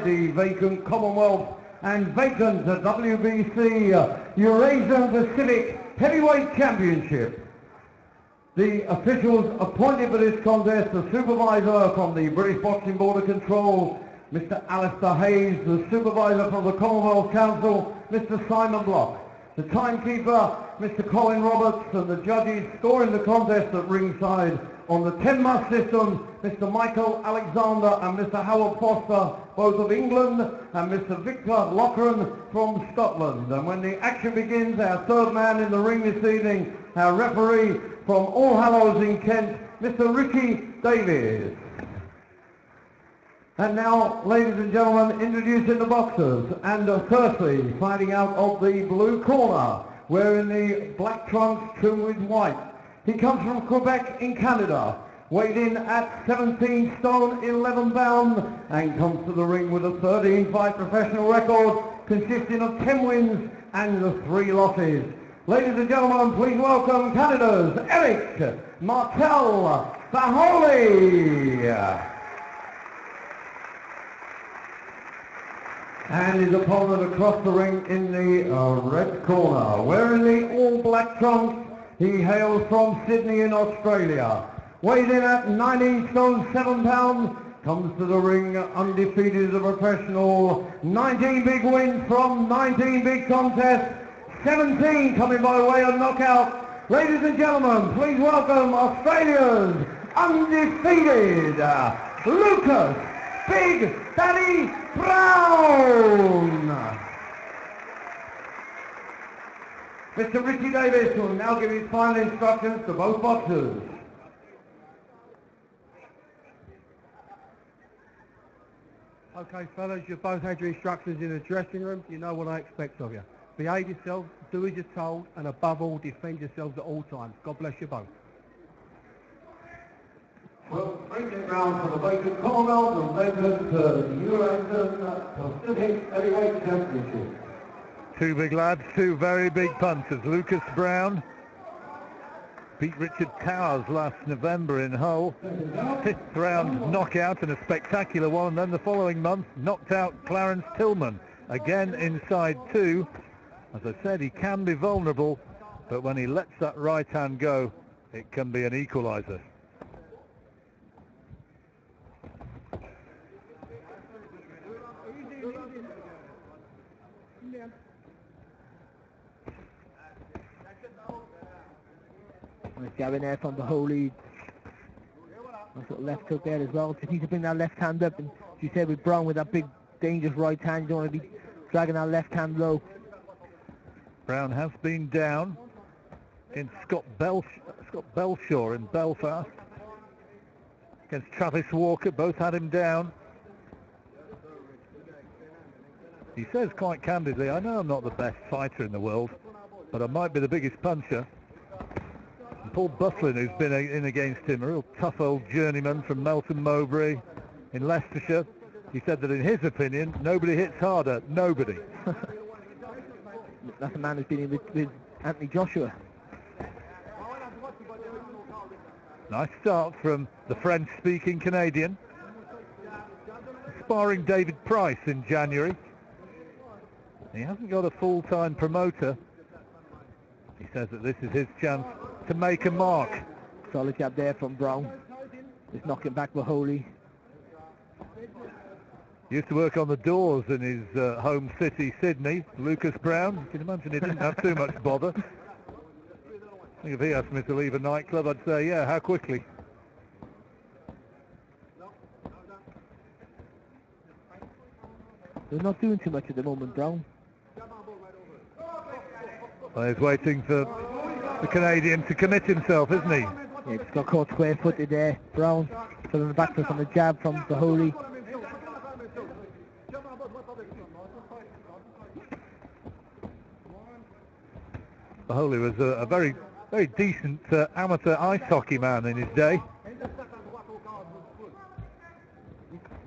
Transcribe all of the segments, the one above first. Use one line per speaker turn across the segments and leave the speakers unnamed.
the vacant Commonwealth and vacant WBC Eurasian Pacific Heavyweight Championship. The officials appointed for this contest, the supervisor from the British Boxing Board of Control, Mr. Alistair Hayes, the supervisor from the Commonwealth Council, Mr. Simon Block, the timekeeper, Mr. Colin Roberts, and the judges scoring the contest at ringside on the 10-muss system, Mr. Michael Alexander and Mr. Howard Foster, both of England, and Mr. Victor Loughran from Scotland. And when the action begins, our third man in the ring this evening, our referee from All Hallows in Kent, Mr. Richie Davies. And now, ladies and gentlemen, introducing the boxers. And firstly, fighting out of the blue corner, wearing the black trunks trimmed with white. He comes from Quebec in Canada, weighed in at 17 stone 11 pounds, and comes to the ring with a 13-fight professional record consisting of 10 wins and 3 losses. Ladies and gentlemen, please welcome Canada's Eric Martel Bahoeli. And his opponent across the ring in the red corner, wearing the all-black trunks. He hails from Sydney in Australia. Weighed in at 19 stone 7 pounds, comes to the ring undefeated as a professional. 19 big wins from 19 big contests, 17 coming by way of knockout. Ladies and gentlemen, please welcome Australia's undefeated Lucas Big Daddy Browne. Mr. Richie Davis will now give his final instructions to both boxers.
Okay, fellas, you've both had your instructions in the dressing room. You know what I expect of you. Behave yourself, do as you're told, and above all, defend yourselves at all times. God bless you both.
Well, bring it round for the vacant Commonwealth and vacant Eurasian Pacific Heavyweight Championship.
Two big lads, two very big punters. Lucas Browne beat Richard Towers last November in Hull. 5th round knockout and a spectacular one. And then the following month knocked out Clarence Tillman, again inside 2. As I said, he can be vulnerable, but when he lets that right hand go, it can be an equaliser.
Nice jab in there from Bahoeli. Nice little left hook there as well. Just need to bring that left hand up, and as you said with Browne, with that big dangerous right hand, you don't want to be dragging that left hand low.
Browne has been down in Scott Belshaw in Belfast against Travis Walker. Both had him down. He says quite candidly, I know I'm not the best fighter in the world, but I might be the biggest puncher. And Paul Butlin, who's been in against him, a real tough old journeyman from Melton Mowbray in Leicestershire, he said that in his opinion, nobody hits harder, nobody.
That's a man who's been in with Anthony Joshua.
Nice start from the French-speaking Canadian. Sparring David Price in January. He hasn't got a full-time promoter. He says that this is his chance to make a mark.
Solid jab there from Browne. Just knocking back Bahoeli.
Used to work on the doors in his home city, Sydney. Lucas Browne, you can imagine he didn't have too much bother. I think if he asked me to leave a nightclub, I'd say, yeah, how quickly?
They're not doing too much at the moment, Browne.
Well, he's waiting for the Canadian to commit himself, isn't he?
Yeah, just got caught square-footed there. Browne put on the back foot on the jab from Bahoeli.
Bahoeli was a very decent amateur ice hockey man in his day.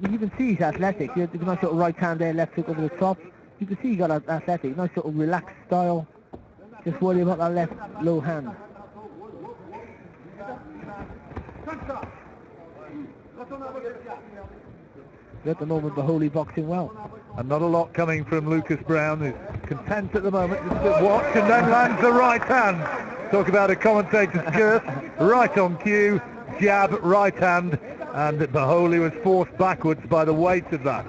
You can see he's athletic. There's a nice little right hand there, left hook over the top. You can see he got athletic, nice little relaxed style. Just worry about that left low hand. But at the moment, Bahoeli boxing well.
And not a lot coming from Lucas Browne, who's content at the moment, just to watch, and then lands the right hand. Talk about a commentator's curse. Right on cue, jab, right hand, and Bahoeli was forced backwards by the weight of that.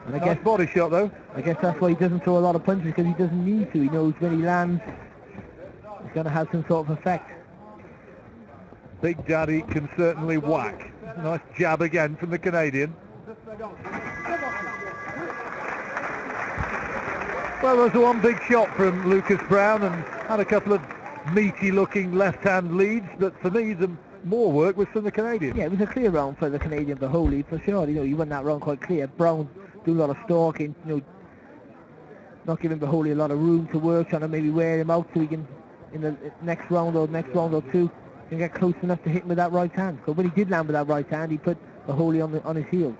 And I guess body shot though.
I guess that's why he doesn't throw a lot of punches, because he doesn't need to. He knows when he lands, it's going to have some sort of effect.
Big Daddy can certainly whack. Nice jab again from the Canadian. Well, there was one big shot from Lucas Browne and had a couple of meaty looking left hand leads, but for me the more work was from the Canadian.
Yeah, it was a clear round for the Canadian Bahoeli for sure. You know, he won that round quite clear. Browne do a lot of stalking, you know, not giving Bahoeli a lot of room to work, trying to maybe wear him out so he can, in the next round or two, can get close enough to hit him with that right hand. So when he did land with that right hand, he put Bahoeli on his heels.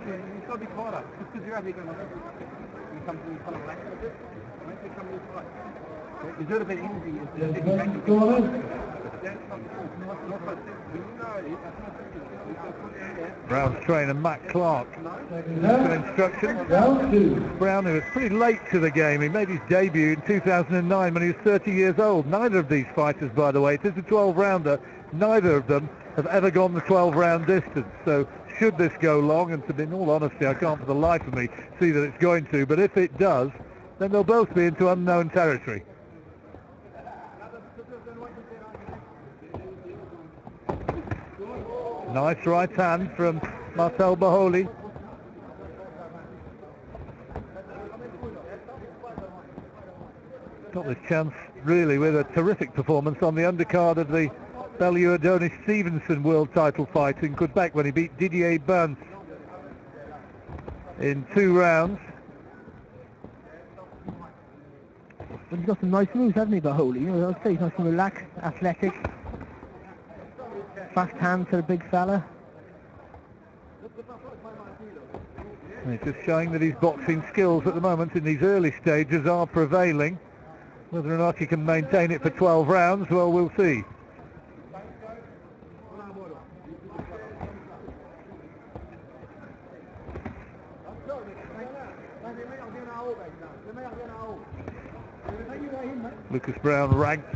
You've got to be quieter. Just because you're having you come to relax a bit. Make it come to fight. You should have been easy.
Browne's trainer Matt Clark some instruction. Browne, who was pretty late to the game, he made his debut in 2009 when he was 30 years old. Neither of these fighters, by the way, it is a 12-rounder, neither of them have ever gone the 12-round distance. So should this go long, and to be in all honesty, I can't for the life of me see that it's going to, but if it does, then they'll both be into unknown territory. Nice right hand from Martel Bahoeli. Got this chance really with a terrific performance on the undercard of the Bellew-Adonis Stevenson world title fight in Quebec when he beat Didier Bunce in 2 rounds.
But he's got some nice moves, hasn't he, Bahoeli? You know, I'd say he's nice and relaxed, athletic, fast hands for a big fella.
And it's just showing that his boxing skills at the moment in these early stages are prevailing. Whether or not he can maintain it for 12 rounds, well, we'll see. Lucas Browne ranked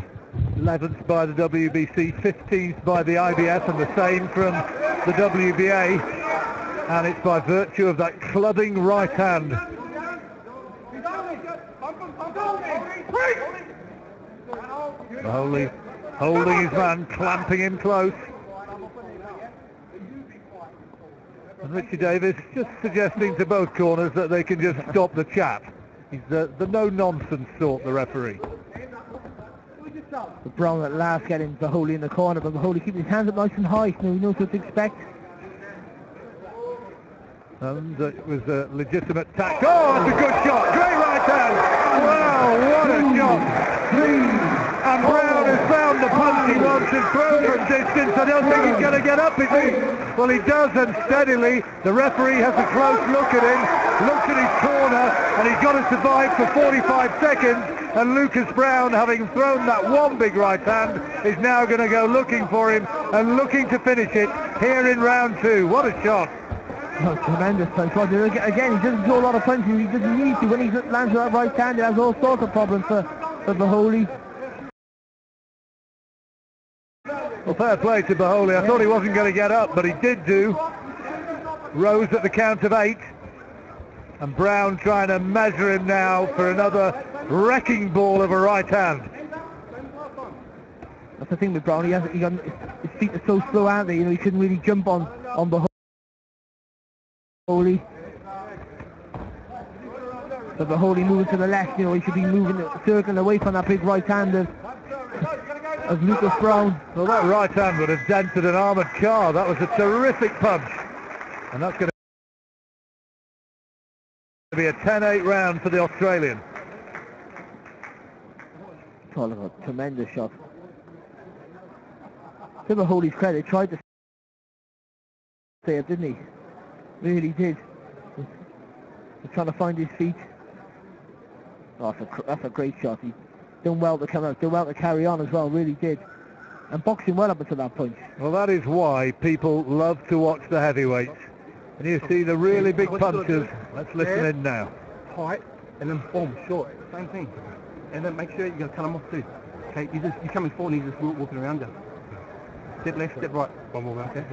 11th by the WBC, 15th by the IBF, and the same from the WBA, and it's by virtue of that clubbing right hand. Bahoeli holding his man, clamping him close. And Richie Davis just suggesting to both corners that they can just stop the chat. He's the no-nonsense sort, the referee.
But Browne at last getting Bahoeli in the corner, but Bahoeli keeping his hands up nice and high, so he knows what to expect.
And it was a legitimate tack. Oh, that's a good shot. Great right hand. Wow, what a shot. And Browne has found the punch he wants and thrown from distance. I don't think he's going to get up, is he? Well, he does, and steadily. The referee has a close look at him, looks at his corner, and he's got to survive for 45 seconds. And Lucas Browne, having thrown that one big right hand, is now going to go looking for him and looking to finish it here in round 2. What a shot.
Oh, tremendous punch. Again, he doesn't throw a lot of punches. He doesn't need to. When he lands with that right hand, it has all sorts of problems for Bahoeli.
Well, fair play to Bahoeli. I thought he wasn't going to get up, but he did do. Rose at the count of 8. And Browne trying to measure him now for another wrecking ball of a right hand.
That's the thing with Browne. His feet are so slow, aren't they? You know, he shouldn't really jump on Bahoeli. But Bahoeli moving to the left, you know, he should be moving, circling away from that big right hand of Lucas Browne.
Well, that right hand would have dented an armoured car. That was a terrific punch. And that's going to be a 10-8 round for the Australian.
Oh, a tremendous shot. To Bahoeli's credit, tried to stay up, didn't he? Really did. He's trying to find his feet. Oh, that's a great shot. He's done well to come out, done well to carry on as well, really did. And boxing well up until that point.
Well, that is why people love to watch the heavyweights. And you see the really big punches. Let's listen in now.
Tight, and then boom, short. Same thing. And then make sure you got to cut them off too. Okay, you're coming forward and you're just walking around you. Step left, step right. One more round. Okay.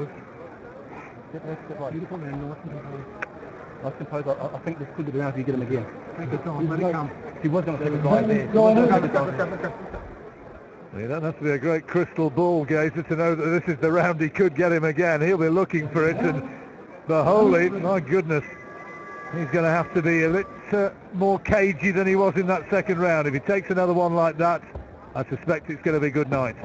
Step left, step right. Beautiful man, nice and composed. Nice and composed. I think this could be the round if you get him again. Take your time, let it come. He was going to take a guy there.
You don't have to be a great crystal ball gazer to know that this is the round he could get him again. He'll be looking for it, and Bahoeli, my goodness, he's going to have to be a little more cagey than he was in that second round. If he takes another one like that, I suspect it's going to be good night.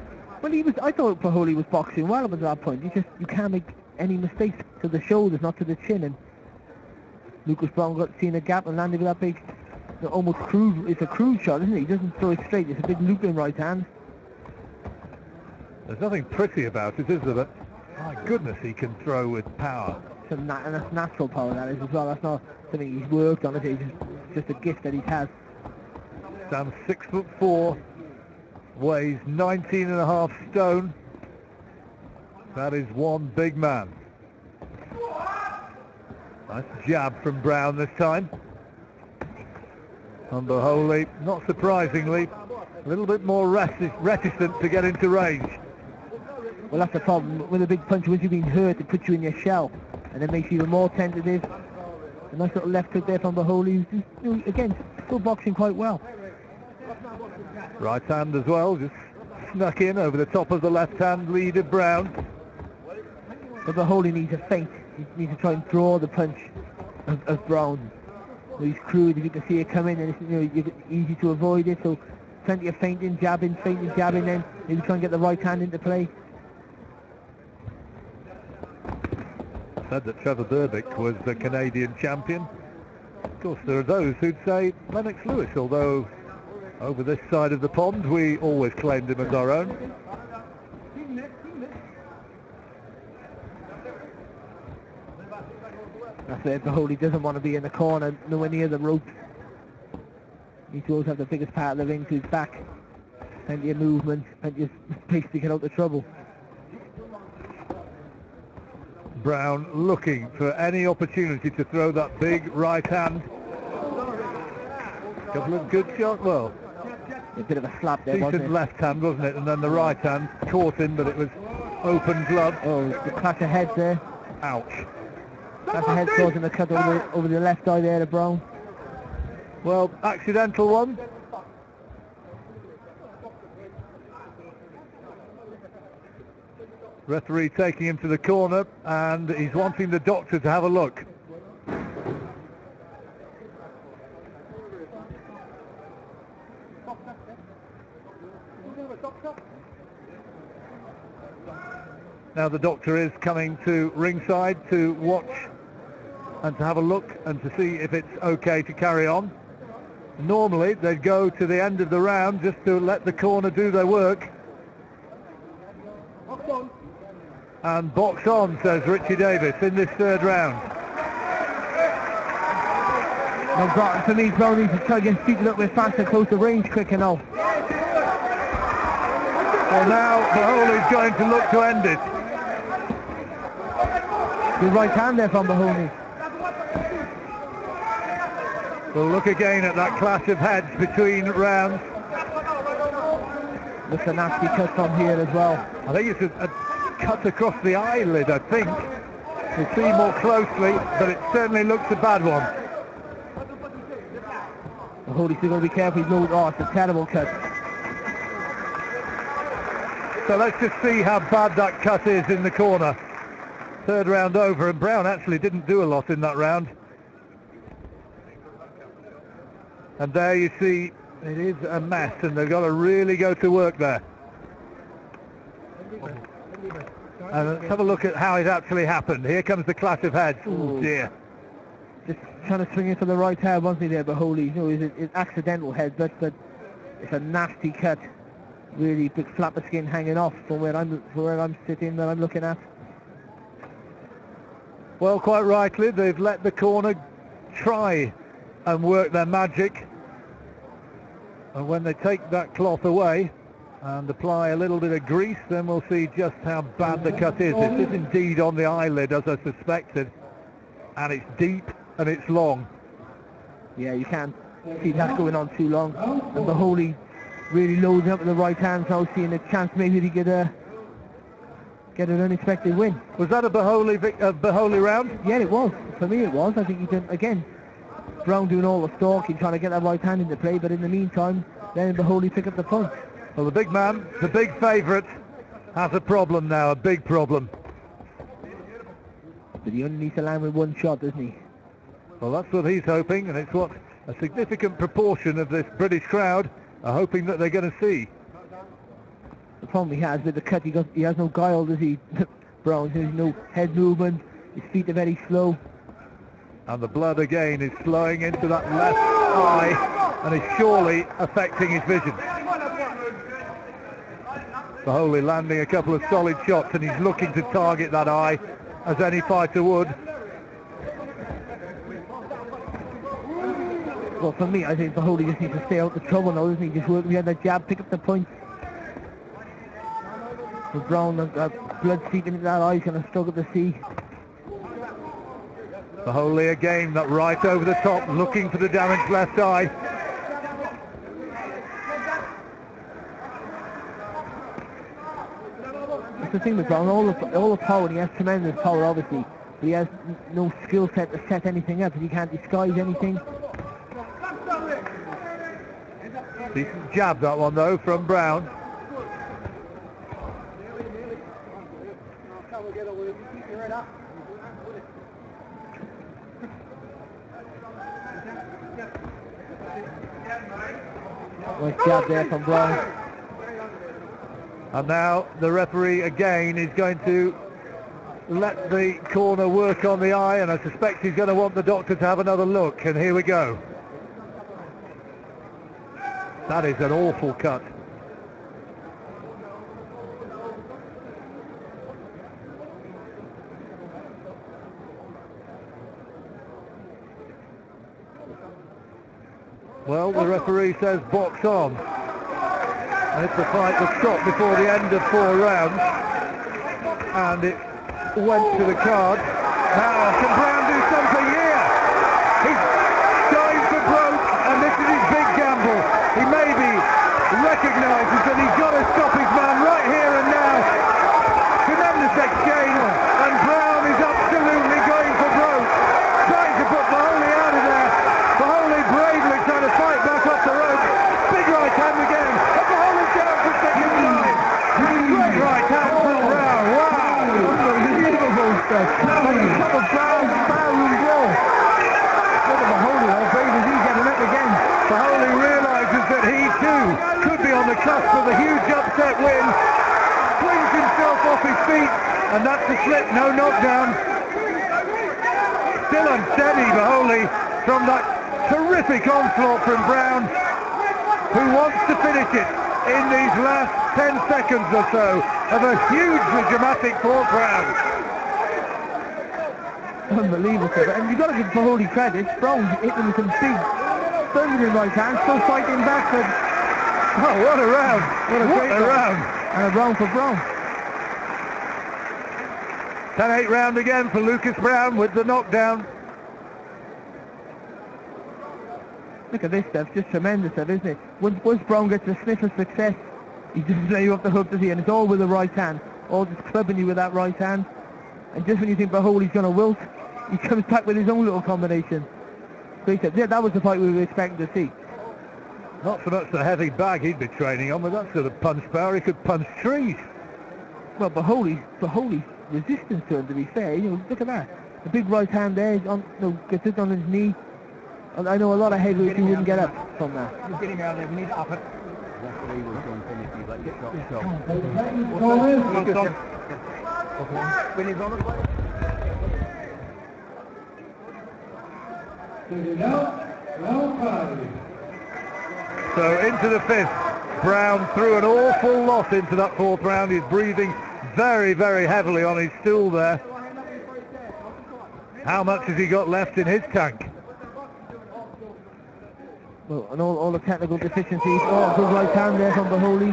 Well, I thought Bahoeli was boxing well up at that point. You can't make any mistakes to the shoulders, not to the chin. And Lucas Browne got seen a gap and landed with that big, almost crude. It's a crude shot, isn't it? He doesn't throw it straight. It's a big looping right hand.
There's nothing pretty about it, is there? But my goodness, he can throw with power.
And that's natural power, that is, as well. That's not something he's worked on. It's just a gift that he has.
Stands 6'4", weighs 19.5 stone. That is one big man. Nice jab from Browne this time. And Bahoeli, not surprisingly, a little bit more reticent to get into range.
Well, that's the problem with a big punch. Once you've been hurt, it puts you in your shell, and it makes you even more tentative. A nice little left hook there from Bahoeli, who's, again, still boxing quite well.
Right hand as well, just snuck in over the top of the left hand lead of Browne.
But Bahoeli needs a feint. He needs to try and draw the punch of Browne. He's crude. If you can see it come in, and it's easy to avoid it. So plenty of feinting, jabbing, then maybe try and get the right hand into play.
Said that Trevor Berbick was the Canadian champion. Of course, there are those who'd say Lennox Lewis, although over this side of the pond we always claimed him as our own.
That's it. Bahoeli doesn't want to be in the corner, nowhere near the ropes. He needs to always have the biggest part of the ring to his back. Plenty of movement, plenty of space to get out the trouble.
Browne looking for any opportunity to throw that big right hand. Couple of good shots, well,
a bit of a slap there, wasn't
decent
it?
left hand, wasn't it? And then the right hand caught him, but it was open glove.
Oh, the clash of heads there.
Ouch.
Clash of heads causing the cut over the left eye there to Browne.
Well, accidental one. Referee taking him to the corner, and he's wanting the doctor to have a look. Now the doctor is coming to ringside to watch and to have a look and to see if it's okay to carry on. Normally they'd go to the end of the round just to let the corner do their work. And box on, says Richie Davis, in this third round.
Well, for me, Browne needs to try and get speed a little bit faster, close to range quicker now.
Well, now Bahoeli's going to look to end it.
Good right hand there from Bahoeli.
We'll look again at that clash of heads between rounds.
Looks a nasty cut from here as well.
I think it's a cut across the eyelid, I think. We'll see more closely, but it certainly looks a bad one.
Bahoeli's still going to be careful. He's low. Oh, it's a terrible cut.
So let's just see how bad that cut is in the corner. Third round over, and Browne actually didn't do a lot in that round. And there you see, it is a mess, and they've got to really go to work there. And let's have a look at how it actually happened. Here comes the clash of heads. Oh dear.
Just trying to swing it for the right hand, wasn't he there, Bahoeli? It's accidental head, but it's a nasty cut. Really big flap of skin hanging off from where I'm sitting, that I'm looking at.
Well, quite rightly, they've let the corner try and work their magic. And when they take that cloth away and apply a little bit of grease, then we'll see just how bad the cut is. It is indeed on the eyelid, as I suspected, and it's deep and it's long.
Yeah, you can't see that going on too long. And Bahoeli really loading up with the right hand, so seeing a chance maybe to get an unexpected win.
Was that a Bahoeli round?
Yeah, it was. For me it was. I think he did, again, Browne doing all the stalking, trying to get that right hand into play, but in the meantime, then Bahoeli pick up the punch.
Well, the big man, the big favourite, has a problem now, a big problem.
But he only needs to land with one shot, doesn't he?
Well, that's what he's hoping, and it's what a significant proportion of this British crowd are hoping that they're going to see.
The problem he has with the cut, he has no guile, does he? Browne, there's no head movement, his feet are very slow.
And the blood again is flowing into that left eye and is surely affecting his vision. Bahoeli landing a couple of solid shots, and he's looking to target that eye as any fighter would.
Well, for me, I think Bahoeli just needs to stay out the trouble now, doesn't he? Just work behind that jab, pick up the punch. For Browne, blood seeping into that eye, he's going to struggle to see.
Bahoeli again, that right over the top, looking for the damaged left eye.
That's the thing with Browne, all the power, and he has tremendous power obviously, but he has no skill set to set anything up, and he can't disguise anything.
Decent jab that one though from Browne.
Nice jab there from Browne.
And now the referee again is going to let the corner work on the eye, and I suspect he's going to want the doctor to have another look, and here we go. That is an awful cut. Well, the referee says box on. And it's a fight that stopped before the end of 4 rounds. And it went to the card. Now, can Browne do something here? He's going for broke, and this is his big gamble. He maybe recognises that he's got to stop his man right here and now. Tremendous exchange, and Browne is absolutely going for broke. Trying to put Bahoeli out of there. Bahoeli bravely trying to fight back off the rope. Big right hand again. And Bahoeli down for second time. Great right hand from Browne. Wow.
Unbelievable stuff. Like the top of Browne's barroom blow. Look at Bahoeli, how brave is he getting up again.
Bahoeli realises that he too could be on the cusp of a huge upset win. Swings himself off his feet, and that's the slip, no knockdown. Still unsteady, Bahoeli, from that terrific onslaught from Browne, who wants to finish it in these last 10 seconds or so of a hugely dramatic 4th round.
Unbelievable, and you've got to give Bahoeli credit. Browne hit him with some big thundering right hand, still fighting back. But
oh, what a round! What a great round!
And a round for Browne.
10-8 round again for Lucas Browne with the knockdown.
Look at this stuff, just tremendous stuff, isn't it? Once Browne gets a sniff of success, he just lay you off the hook, does he? And it's all with the right hand, all just clubbing you with that right hand. And just when you think Bahoeli's going to wilt, he comes back with his own little combination. Great stuff. Yeah, that was the fight we were expecting to see.
Not so much the heavy bag he'd be training on, but that sort of punch power, he could punch trees.
Well, Bahoeli's resistance to him, to be fair, look at that. The big right hand there, gets it on his knee. And I know a lot of heavyweights who wouldn't get up from that.
Just get him out there, we need to up it. Referee was going to finish, he's like, get shot. When he's on it,
So into the 5th, Browne threw an awful lot into that 4th round. He's breathing very, very heavily on his stool there. How much has he got left in his tank?
Well, and all the technical deficiencies. Oh, good right hand there from Bahoeli.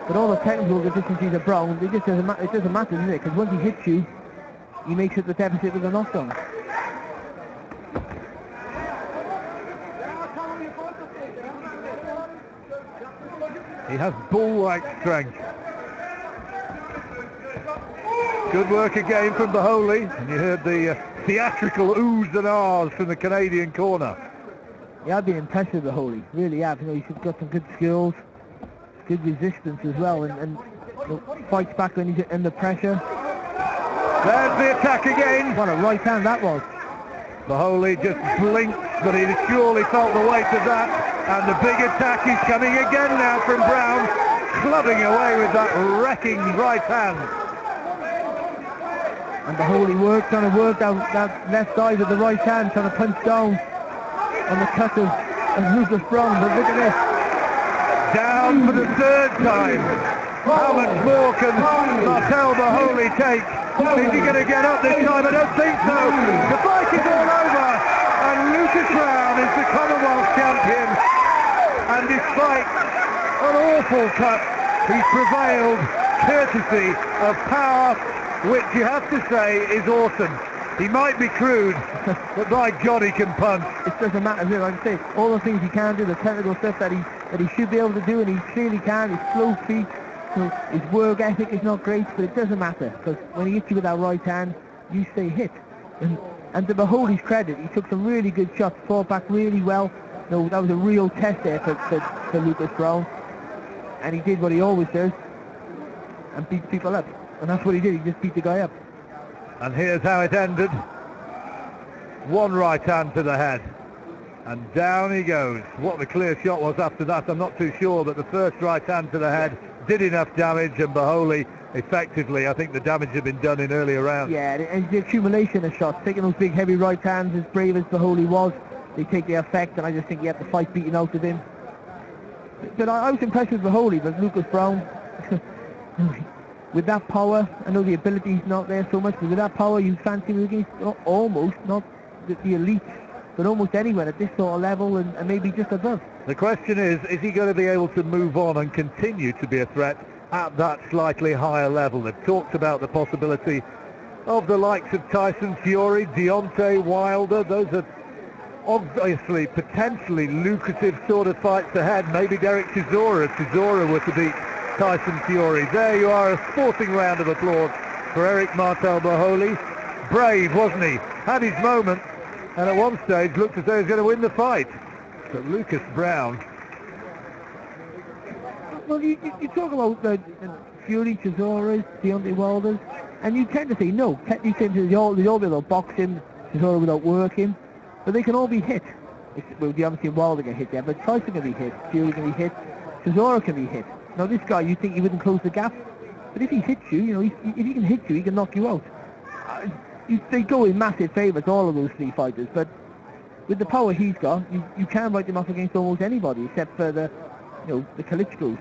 But all the technical deficiencies of Browne, it just doesn't matter. It doesn't matter, does it? Because once he hits you, he makes it the deficit with a knockdown.
He has bull-like strength. Good work again from Bahoeli, and you heard the theatrical oohs and ahs from the Canadian corner.
Yeah, I've been impressed with Bahoeli, really have. You know, he's got some good skills, good resistance as well, and you know, fights back when he's under pressure.
There's the attack again.
What a right hand that was.
Bahoeli just blinked, but he surely felt the weight of that. And the big attack is coming again now from Browne, clubbing away with that wrecking right hand.
And Bahoeli trying to work out that left side with the right hand, trying to punch down on the cut of Lucas Browne. But look at this.
Down for the third time. How much more can Martel Bahoeli take? Is he going to get up this time? I don't think so. The fight is all over, and Lucas Browne is the Commonwealth champion. And despite an awful cut, he's prevailed courtesy of power, which you have to say is awesome. He might be crude, but by God he can punch.
It doesn't matter, like I say, all the things he can do, the technical stuff that he should be able to do, and he clearly can. His slow feet, you know, his work ethic is not great, but it doesn't matter, because when he hits you with that right hand, you stay hit. And to Bahoeli's credit, he took some really good shots, fought back really well. You know, that was a real test there for Lucas Browne, and he did what he always does, and beat people up. And that's what he did, he just beat the guy up.
And here's how it ended. One right hand to the head, and down he goes. What the clear shot was after that, I'm not too sure, but the first right hand to the head did enough damage, and Bahoeli effectively, I think the damage had been done in earlier rounds.
Yeah, and the accumulation of shots, taking those big heavy right hands, as brave as Bahoeli was, they take the effect, and I just think he had the fight beaten out of him. But I was impressed with Bahoeli, but Lucas Browne, with that power, I know the ability's not there so much, but with that power you fancy him against almost, not the elite, but almost anyone at this sort of level, and maybe just above.
The question is he going to be able to move on and continue to be a threat at that slightly higher level? They've talked about the possibility of the likes of Tyson Fury, Deontay Wilder. Those are obviously potentially lucrative sort of fights ahead. Maybe Derek Chisora, if Chisora were to beat Tyson Fury. There you are, a sporting round of applause for Eric Martel Bahoeli. Brave, wasn't he? Had his moment, and at one stage looked as though he was going to win the fight. But Lucas Browne...
Well, you talk about the Fury, Chisora, Deontay Wilders, and you tend to say no. You tend to they all be able to box him, Chisora without working, but they can all be hit. Well, you haven't seen Wilder get hit yet, but Tyson can be hit, Fury can be hit, Chisora can be hit. Now this guy, you think he wouldn't close the gap, but if he hits you, you know, if he can hit you, he can knock you out. They go in massive favours, all of those three fighters, but with the power he's got, you can write him off against almost anybody, except for the Klitschkos.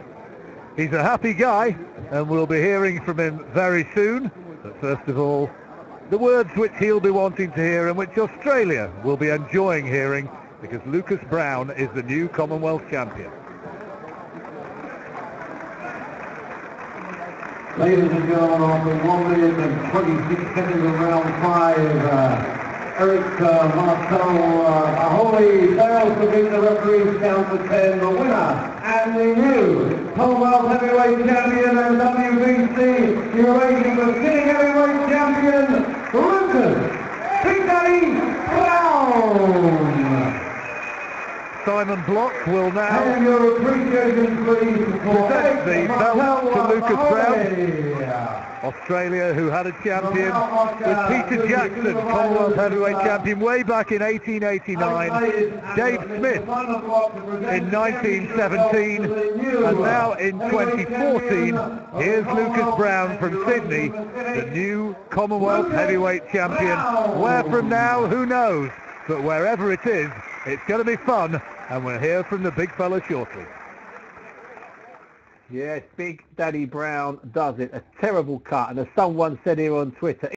He's a happy guy, and we'll be hearing from him very soon. But first of all, the words which he'll be wanting to hear and which Australia will be enjoying hearing, because Lucas Browne is the new Commonwealth champion.
Ladies and gentlemen, after 1 minute and 26 seconds of round 5, Eric Martel Bahoeli fails to beat the referees down to 10. The winner and the new Commonwealth Heavyweight Champion and WBC Eurasian Sitting Heavyweight Champion, Lucas Big Daddy Browne.
Simon Block will now
And your appreciation, please, for
present the belt to Lucas
Bahoeli.
Browne. Australia, who had a champion with Peter Jackson, Commonwealth Heavyweight Champion way back in 1889, Dave Smith in 1917, and now in 2014, here's Lucas Browne from Sydney, the new Commonwealth Heavyweight Champion. Where from now, who knows? But wherever it is, it's going to be fun, and we'll hear from the big fella shortly.
Yes, Big Daddy Browne does it. A terrible cut, and as someone said here on Twitter,